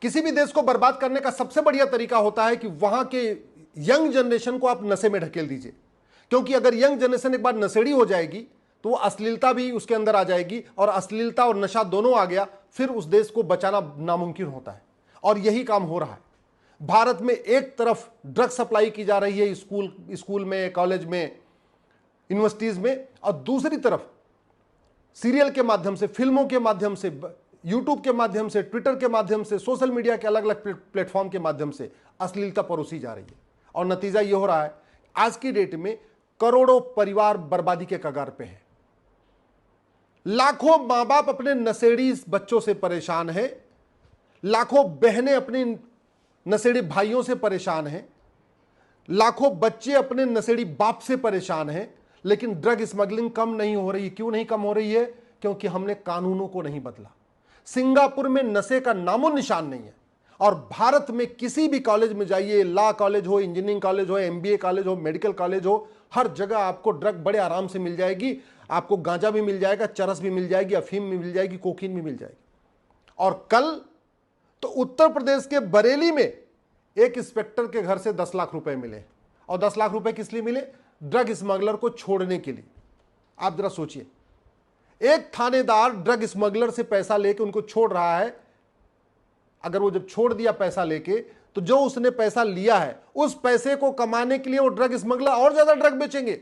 किसी भी देश को बर्बाद करने का सबसे बढ़िया तरीका होता है कि वहां के यंग जनरेशन को आप नशे में ढकेल दीजिए, क्योंकि अगर यंग जनरेशन एक बार नशेड़ी हो जाएगी तो वो अश्लीलता भी उसके अंदर आ जाएगी, और अश्लीलता और नशा दोनों आ गया, फिर उस देश को बचाना नामुमकिन होता है। और यही काम हो रहा है। भारत में एक तरफ ड्रग सप्लाई की जा रही है स्कूल में, कॉलेज में, यूनिवर्सिटीज में, और दूसरी तरफ सीरियल के माध्यम से, फिल्मों के माध्यम से, यूट्यूब के माध्यम से, ट्विटर के माध्यम से, सोशल मीडिया के अलग अलग प्लेटफॉर्म के माध्यम से अश्लीलता परोसी जा रही है। और नतीजा यह हो रहा है, आज की डेट में करोड़ों परिवार बर्बादी के कगार पे हैं। लाखों मां बाप अपने नशेड़ी बच्चों से परेशान हैं, लाखों बहनें अपने नशेड़ी भाइयों से परेशान हैं, लाखों बच्चे अपने नशेड़ी बाप से परेशान हैं, लेकिन ड्रग स्मगलिंग कम नहीं हो रही। क्यों नहीं कम हो रही है? क्योंकि हमने कानूनों को नहीं बदला। सिंगापुर में नशे का नामो निशान नहीं है, और भारत में किसी भी कॉलेज में जाइए, लॉ कॉलेज हो, इंजीनियरिंग कॉलेज हो, एमबीए कॉलेज हो, मेडिकल कॉलेज हो, हर जगह आपको ड्रग बड़े आराम से मिल जाएगी। आपको गांजा भी मिल जाएगा, चरस भी मिल जाएगी, अफीम भी मिल जाएगी, कोकीन भी मिल जाएगी। और कल तो उत्तर प्रदेश के बरेली में एक इंस्पेक्टर के घर से 10 लाख रुपए मिले, और 10 लाख रुपए किस लिए मिले? ड्रग स्मगलर को छोड़ने के लिए। आप जरा सोचिए, एक थानेदार ड्रग स्मगलर से पैसा लेके उनको छोड़ रहा है। अगर वो जब छोड़ दिया पैसा लेके, तो जो उसने पैसा लिया है उस पैसे को कमाने के लिए वो ड्रग स्मगलर और ज्यादा ड्रग बेचेंगे,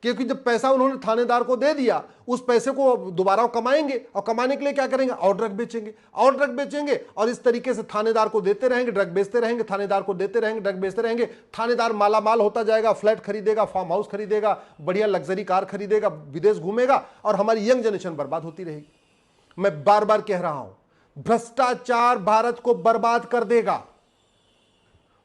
क्योंकि जब पैसा उन्होंने थानेदार को दे दिया, उस पैसे को दोबारा कमाएंगे, और कमाने के लिए क्या करेंगे? और ड्रग बेचेंगे, और ड्रग बेचेंगे, और इस तरीके से थानेदार को देते रहेंगे, ड्रग बेचते रहेंगे, थानेदार को देते रहेंगे, ड्रग बेचते रहेंगे। थानेदार माला माल होता जाएगा, फ्लैट खरीदेगा, फार्म हाउस खरीदेगा, बढ़िया लग्जरी कार खरीदेगा, विदेश घूमेगा, और हमारी यंग जनरेशन बर्बाद होती रहेगी। मैं बार बार कह रहा हूं, भ्रष्टाचार भारत को बर्बाद कर देगा।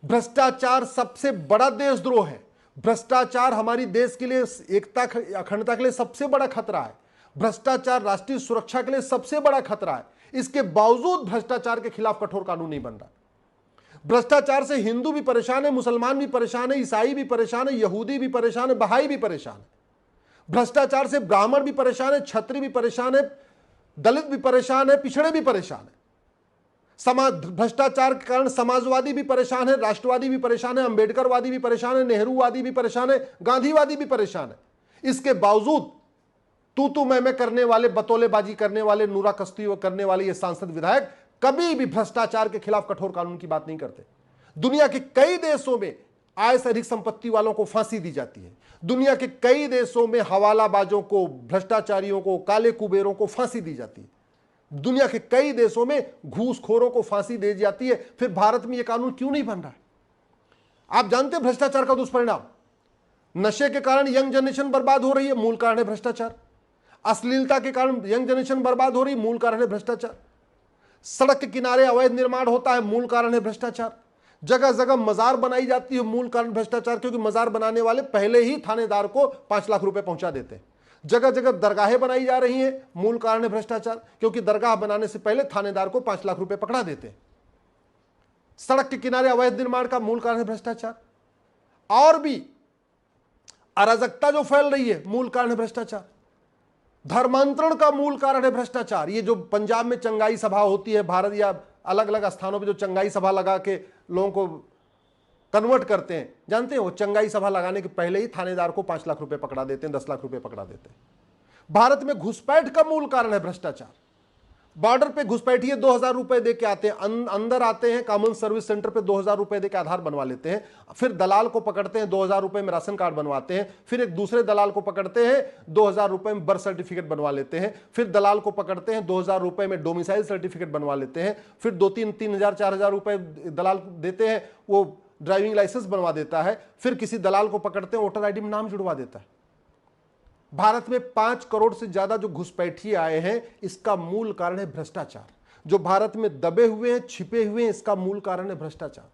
भ्रष्टाचार सबसे बड़ा देशद्रोह है। भ्रष्टाचार हमारी देश के लिए एकता, अखंडता के लिए सबसे बड़ा खतरा है। भ्रष्टाचार राष्ट्रीय सुरक्षा के लिए सबसे बड़ा खतरा है। इसके बावजूद भ्रष्टाचार के खिलाफ कठोर कानून नहीं बन रहा। भ्रष्टाचार से हिंदू भी परेशान है, मुसलमान भी परेशान है, ईसाई भी परेशान है, यहूदी भी परेशान है, बहाई भी परेशान है। भ्रष्टाचार से ब्राह्मण भी परेशान है, क्षत्रिय भी परेशान है, दलित भी परेशान है, पिछड़े भी परेशान है। भ्रष्टाचार के कारण समाजवादी भी परेशान है, राष्ट्रवादी भी परेशान है, अंबेडकरवादी भी परेशान है, नेहरूवादी भी परेशान है, गांधीवादी भी परेशान है। इसके बावजूद तू मैं करने वाले, बतौलेबाजी करने वाले, नूरा कश्ती करने वाले ये सांसद विधायक कभी भी भ्रष्टाचार के खिलाफ कठोर कानून की बात नहीं करते। दुनिया के कई देशों में आय से अधिक संपत्ति वालों को फांसी दी जाती है। दुनिया के कई देशों में हवालाबाजों को, भ्रष्टाचारियों को, काले कुबेरों को फांसी दी जाती है। दुनिया के कई देशों में घूसखोरों को फांसी दी जाती है। फिर भारत में यह कानून क्यों नहीं बन रहा है? आप जानते हैं भ्रष्टाचार का दुष्परिणाम, नशे के कारण यंग जनरेशन बर्बाद हो रही है, मूल कारण है भ्रष्टाचार। अश्लीलता के कारण यंग जनरेशन बर्बाद हो रही है, मूल कारण है भ्रष्टाचार। सड़क के किनारे अवैध निर्माण होता है, मूल कारण है भ्रष्टाचार। जगह जगह मजार बनाई जाती है, मूल कारण भ्रष्टाचार, क्योंकि मजार बनाने वाले पहले ही थानेदार को 5 लाख रुपए पहुंचा देते हैं। जगह जगह दरगाहें बनाई जा रही हैं, मूल कारण है भ्रष्टाचार, क्योंकि दरगाह बनाने से पहले थानेदार को 5 लाख रुपए पकड़ा देते हैं। सड़क के किनारे अवैध निर्माण का मूल कारण है भ्रष्टाचार। और भी अराजकता जो फैल रही है, मूल कारण है भ्रष्टाचार। धर्मांतरण का मूल कारण है भ्रष्टाचार। ये जो पंजाब में चंगाई सभा होती है, भारत या अलग अलग स्थानों पे जो चंगाई सभा लगा के लोगों को कन्वर्ट करते हैं, जानते हैं वो चंगाई सभा लगाने के पहले ही थानेदार को 5 लाख रुपए पकड़ा देते हैं, 10 लाख रुपए पकड़ा देते हैं। भारत में घुसपैठ का मूल कारण है भ्रष्टाचार। बॉर्डर पे घुसपैठिए 2000 रुपए दे के आते हैं, अंदर आते हैं, कॉमन सर्विस सेंटर पे 2000 रुपए दे के आधार बनवा लेते हैं, फिर दलाल को पकड़ते हैं, 2000 रुपए में राशन कार्ड बनवाते हैं, फिर एक दूसरे दलाल को पकड़ते हैं, 2000 रुपए में बर्थ सर्टिफिकेट बनवा लेते हैं, फिर दलाल को पकड़ते हैं, 2000 रुपए में डोमिसाइल सर्टिफिकेट बनवा लेते हैं, फिर 2-3 4 हजार रुपए दलाल देते हैं, वो ड्राइविंग लाइसेंस बनवा देता है, फिर किसी दलाल को पकड़ते हैं, वोटर आईडी में नाम जुड़वा देता है। भारत में 5 करोड़ से ज्यादा जो घुसपैठिए आए हैं, इसका मूल कारण है भ्रष्टाचार। जो भारत में दबे हुए हैं, छिपे हुए हैं, इसका मूल कारण है भ्रष्टाचार।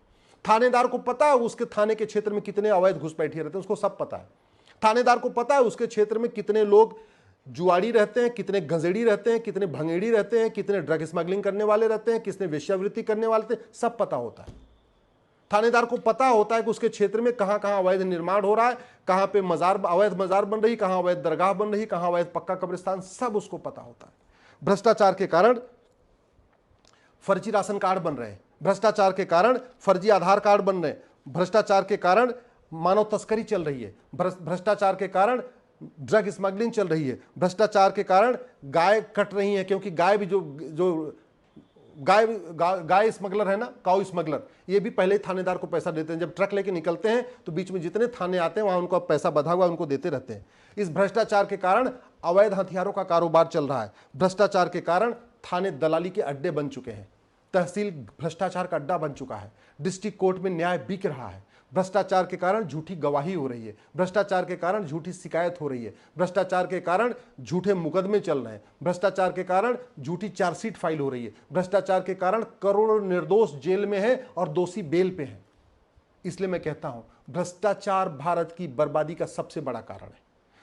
थानेदार को पता है उसके थाने के क्षेत्र में कितने अवैध घुसपैठिए रहते हैं, उसको सब पता है। थानेदार को पता है उसके क्षेत्र में कितने लोग जुआड़ी रहते हैं, कितने गंजेड़ी रहते हैं, कितने भंगेड़ी रहते हैं, कितने ड्रग स्मगलिंग करने वाले रहते हैं, कितने वेश्यावृत्ति करने वाले रहते हैं, सब पता होता है। थानेदार को पता होता है कि उसके क्षेत्र में कहां कहां अवैध निर्माण हो रहा है, कहां पे अवैध मजार बन रही, कहां अवैध दरगाह बन रही, कहां अवैध पक्का कब्रिस्तान, सब उसको पता होता है। भ्रष्टाचार के कारण फर्जी राशन कार्ड बन रहे हैं, भ्रष्टाचार के कारण फर्जी आधार कार्ड बन रहे हैं, भ्रष्टाचार के कारण मानव तस्करी चल रही है, भ्रष्टाचार के कारण ड्रग स्मगलिंग चल रही है, भ्रष्टाचार के कारण गाय कट रही है, क्योंकि गाय भी जो गाय स्मगलर है ना, काऊ स्मगलर, ये भी पहले ही थानेदार को पैसा देते हैं। जब ट्रक लेके निकलते हैं तो बीच में जितने थाने आते हैं वहां उनको पैसा बंधा हुआ उनको देते रहते हैं। इस भ्रष्टाचार के कारण अवैध हथियारों का कारोबार चल रहा है, भ्रष्टाचार के कारण थाने दलाली के अड्डे बन चुके हैं, तहसील भ्रष्टाचार का अड्डा बन चुका है, डिस्ट्रिक्ट कोर्ट में न्याय बिक रहा है, भ्रष्टाचार के कारण झूठी गवाही हो रही है, भ्रष्टाचार के कारण झूठी शिकायत हो रही है, भ्रष्टाचार के कारण झूठे मुकदमे चल रहे हैं, भ्रष्टाचार के कारण झूठी चार्जशीट फाइल हो रही है, भ्रष्टाचार के कारण करोड़ों निर्दोष जेल में है और दोषी बेल पे है। इसलिए मैं कहता हूं भ्रष्टाचार भारत की बर्बादी का सबसे बड़ा कारण है।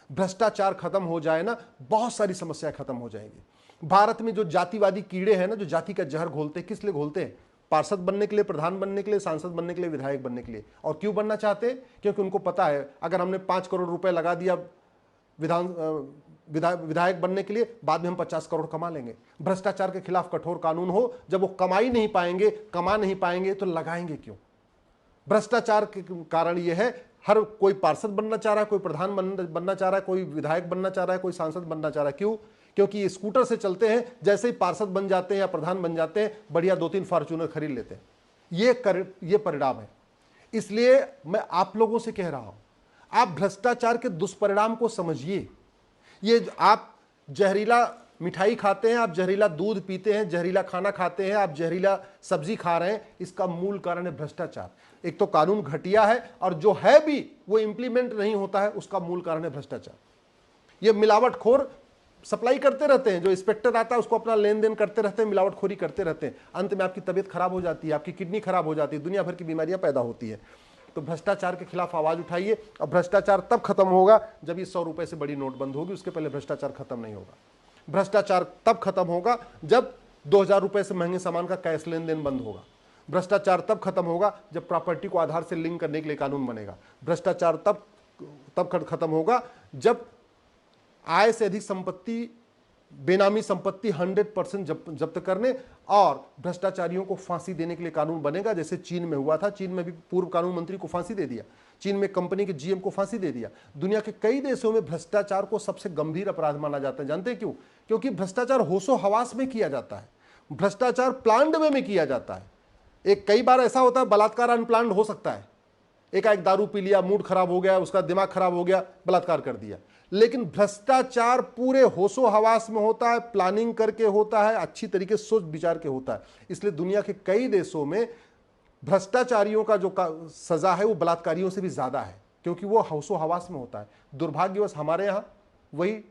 भ्रष्टाचार खत्म हो जाए ना, बहुत सारी समस्याएं खत्म हो जाएंगी। भारत में जो जातिवादी कीड़े हैं ना, जो जाति का जहर घोलते हैं, किस लिए घोलते हैं? पार्षद बनने के लिए, प्रधान बनने के लिए, सांसद बनने के लिए, विधायक बनने के लिए। और क्यों बनना चाहते हैं? क्योंकि उनको पता है अगर हमने 5 करोड़ रुपए लगा दिया विधायक बनने के लिए, बाद में हम 50 करोड़ कमा लेंगे। भ्रष्टाचार के खिलाफ कठोर कानून हो, जब वो कमा नहीं पाएंगे तो लगाएंगे क्यों? भ्रष्टाचार के कारण यह है, हर कोई पार्षद बनना चाह रहा है, कोई प्रधान बनना चाह रहा है, कोई विधायक बनना चाह रहा है, कोई सांसद बनना चाह रहा है। क्यों? क्योंकि ये स्कूटर से चलते हैं, जैसे ही पार्षद बन जाते हैं या प्रधान बन जाते हैं, बढ़िया 2-3 फॉर्च्यूनर खरीद लेते हैं। ये परिणाम है। इसलिए मैं आप लोगों से कह रहा हूं, आप भ्रष्टाचार के दुष्परिणाम को समझिए। ये आप जहरीला मिठाई खाते हैं, आप जहरीला दूध पीते हैं, जहरीला खाना खाते हैं, आप जहरीला सब्जी खा रहे हैं, इसका मूल कारण है भ्रष्टाचार। एक तो कानून घटिया है, और जो है भी वो इंप्लीमेंट नहीं होता है, उसका मूल कारण है भ्रष्टाचार। ये मिलावटखोर सप्लाई करते रहते हैं, जो इंस्पेक्टर आता है उसको अपना लेन देन करते रहते हैं, मिलावटखोरी करते रहते हैं, अंत में आपकी तबीयत खराब हो जाती है, आपकी किडनी खराब हो जाती है, दुनिया भर की बीमारियां पैदा होती है। तो भ्रष्टाचार के खिलाफ आवाज उठाइए। और भ्रष्टाचार तब खत्म होगा जब ये 100 रुपए से बड़ी नोट बंद होगी, उसके पहले भ्रष्टाचार खत्म नहीं होगा। भ्रष्टाचार तब खत्म होगा जब 2000 रुपए से महंगे सामान का कैश लेन देन बंद होगा। भ्रष्टाचार तब खत्म होगा जब प्रॉपर्टी को आधार से लिंक करने के लिए कानून बनेगा। भ्रष्टाचार तब खत्म होगा जब आय से अधिक संपत्ति, बेनामी संपत्ति 100% जब्त करने और भ्रष्टाचारियों को फांसी देने के लिए कानून बनेगा, जैसे चीन में हुआ था। चीन में भी पूर्व कानून मंत्री को फांसी दे दिया, चीन में कंपनी के जीएम को फांसी दे दिया। दुनिया के कई देशों में भ्रष्टाचार को सबसे गंभीर अपराध माना जाता है। जानते हैं क्यों? क्योंकि भ्रष्टाचार होशो हवास में किया जाता है, भ्रष्टाचार प्लान्ड वे में किया जाता है। कई बार ऐसा होता है बलात्कार अनप्लान्ड हो सकता है, एक दारू पी लिया, मूड खराब हो गया, उसका दिमाग खराब हो गया, बलात्कार कर दिया। लेकिन भ्रष्टाचार पूरे होशो हवास में होता है, प्लानिंग करके होता है, अच्छी तरीके से सोच विचार के होता है। इसलिए दुनिया के कई देशों में भ्रष्टाचारियों का जो सजा है वो बलात्कारियों से भी ज्यादा है, क्योंकि वो होशो हवास में होता है। दुर्भाग्यवश हमारे यहां वही,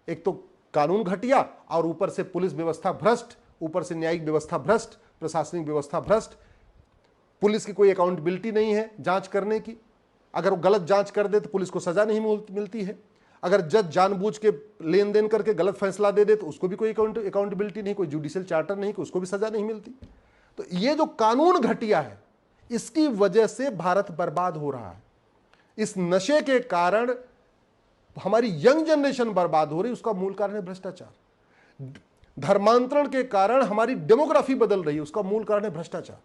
एक तो कानून घटिया और ऊपर से पुलिस व्यवस्था भ्रष्ट, ऊपर से न्यायिक व्यवस्था भ्रष्ट, प्रशासनिक व्यवस्था भ्रष्ट, पुलिस की कोई अकाउंटेबिलिटी नहीं है जांच करने की। अगर वो गलत जांच कर दे तो पुलिस को सजा नहीं मिलती है। अगर जज जानबूझ के लेन देन करके गलत फैसला दे दे तो उसको भी कोई अकाउंटेबिलिटी नहीं, कोई जुडिशियल चार्टर नहीं, उसको भी सजा नहीं मिलती। तो ये जो कानून घटिया है, इसकी वजह से भारत बर्बाद हो रहा है। इस नशे के कारण हमारी यंग जनरेशन बर्बाद हो रही है, उसका मूल कारण है भ्रष्टाचार। धर्मांतरण के कारण हमारी डेमोग्राफी बदल रही है, उसका मूल कारण है भ्रष्टाचार।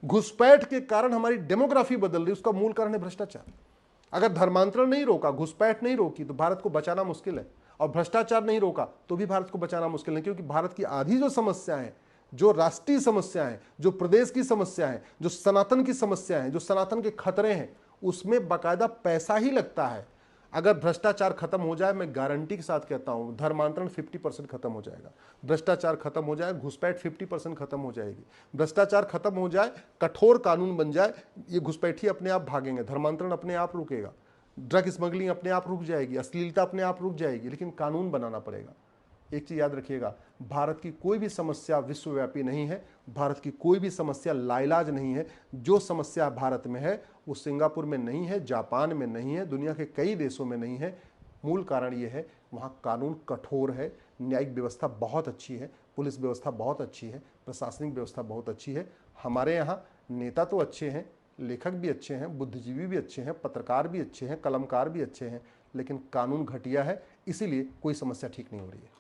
घुसपैठ के कारण हमारी डेमोग्राफी बदल रही है, उसका मूल कारण है भ्रष्टाचार। अगर धर्मांतरण नहीं रोका, घुसपैठ नहीं रोकी तो भारत को बचाना मुश्किल है, और भ्रष्टाचार नहीं रोका तो भी भारत को बचाना मुश्किल है। क्योंकि भारत की आधी जो समस्याएं हैं, जो राष्ट्रीय समस्याएं, जो प्रदेश की समस्याएं, जो सनातन की समस्याएं, जो सनातन के खतरे हैं, उसमें बाकायदा पैसा ही लगता है। अगर भ्रष्टाचार खत्म हो जाए, मैं गारंटी के साथ कहता हूं, धर्मांतरण 50% खत्म हो जाएगा। भ्रष्टाचार खत्म हो जाए, घुसपैठ 50% खत्म हो जाएगी। भ्रष्टाचार खत्म हो जाए, कठोर कानून बन जाए, ये घुसपैठी अपने आप भागेंगे, धर्मांतरण अपने आप रुकेगा, ड्रग स्मगलिंग अपने आप रुक जाएगी, अश्लीलता अपने आप रुक जाएगी। लेकिन कानून बनाना पड़ेगा। एक चीज याद रखिएगा, भारत की कोई भी समस्या विश्वव्यापी नहीं है, भारत की कोई भी समस्या लाइलाज नहीं है। जो समस्या भारत में है वो सिंगापुर में नहीं है, जापान में नहीं है, दुनिया के कई देशों में नहीं है। मूल कारण ये है, वहाँ कानून कठोर है, न्यायिक व्यवस्था बहुत अच्छी है, पुलिस व्यवस्था बहुत अच्छी है, प्रशासनिक व्यवस्था बहुत अच्छी है। हमारे यहाँ नेता तो अच्छे हैं, लेखक भी अच्छे हैं, बुद्धिजीवी भी अच्छे हैं, पत्रकार भी अच्छे हैं, कलमकार भी अच्छे हैं, लेकिन कानून घटिया है, इसीलिए कोई समस्या ठीक नहीं हो रही है।